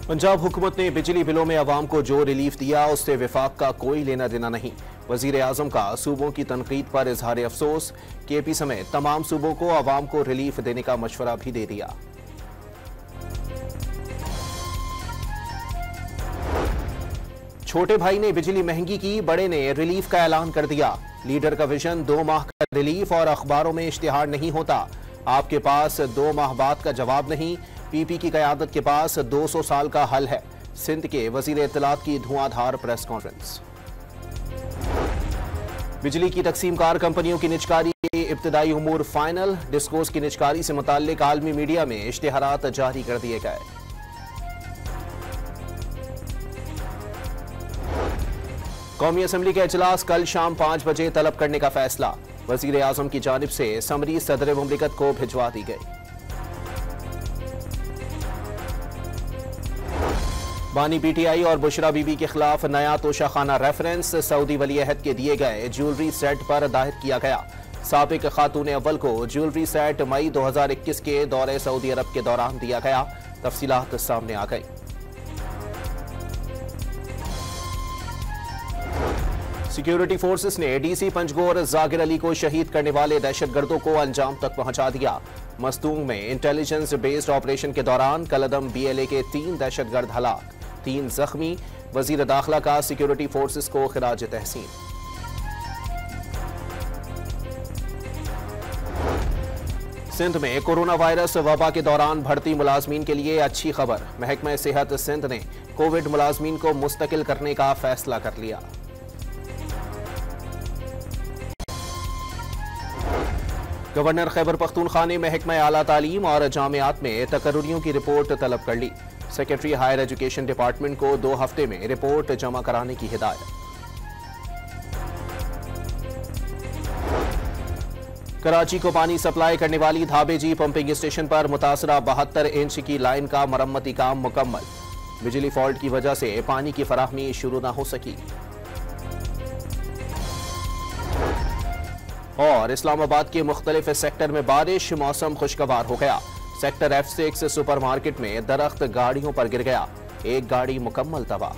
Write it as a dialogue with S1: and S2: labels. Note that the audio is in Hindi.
S1: पंजाब हुकूमत ने बिजली बिलों में अवाम को जो रिलीफ दिया उससे विफाक का कोई लेना देना नहीं। वजीर आजम का सूबों की तनकीद पर इजहार अफसोस। केपी समेत तमाम सूबों को अवाम को रिलीफ देने का मशवरा भी दे दिया। छोटे भाई ने बिजली महंगी की, बड़े ने रिलीफ का ऐलान कर दिया। लीडर का विजन 2 माह का रिलीफ और अखबारों में इश्तिहार नहीं होता। आपके पास 2 माह बाद का जवाब नहीं। पीपी की क़यादत के पास 200 साल का हल है। सिंध के वजीर इत्तलात की धुआंधार प्रेस कॉन्फ्रेंस। बिजली की तकसीमकार कंपनियों की निजकारी के इब्तदाई उमूर फाइनल। डिस्कोस की निजकारी से मुताल्लिक आलमी मीडिया में इश्तिहारात जारी कर दिए गए। कौमी असम्बली का इजलास कल शाम 5 बजे तलब करने का फैसला। वजीर आजम की जानिब से समरी सदर मुमलिकत को भिजवा दी गई। बानी पीटीआई और बुशरा बीबी के खिलाफ नया तोशाखाना रेफरेंस। सऊदी वली अहद के दिए गए ज्वेलरी सेट पर दायर किया गया। साबिक खातून अव्वल को ज्वेलरी सेट मई 2021 के दौरे सऊदी अरब के दौरान दिया गया। तफसीलात सामने आ गई। सिक्योरिटी फोर्सेस ने डीसी पंजगोर जाकिर अली को शहीद करने वाले दहशतगर्दों को अंजाम तक पहुंचा दिया। मस्तूंग में इंटेलिजेंस बेस्ड ऑपरेशन के दौरान कलदम बीएलए के 3 दहशतगर्द हलाक, 3 जख्मी। वजीर दाखिला का सिक्योरिटी फोर्सेस को खिराज तहसीन। सिंध में कोरोना वायरस वबा के दौरान भर्ती मुलाजमीन के लिए अच्छी खबर। महकमा सेहत सिंध ने कोविड मुलाजमीन को मुस्तकिल करने का फैसला कर लिया। गवर्नर खैबर पख्तूनख्वा ने महकमा आला तालीम और जामियात में तकर्रुरियों की रिपोर्ट तलब कर ली। सेक्रेटरी हायर एजुकेशन डिपार्टमेंट को 2 हफ्ते में रिपोर्ट जमा कराने की हिदायत। कराची को पानी सप्लाई करने वाली धाबेजी पंपिंग स्टेशन पर मुतासरा 72 इंच की लाइन का मरम्मती काम मुकम्मल। बिजली फॉल्ट की वजह से पानी की फराहमी शुरू न हो सकी। और इस्लामाबाद के मुख्तलिफ सेक्टर में बारिश, मौसम खुशगवार हो गया। सेक्टर F6 सुपरमार्केट में दरख्त गाड़ियों पर गिर गया। एक गाड़ी मुकम्मल तबाह।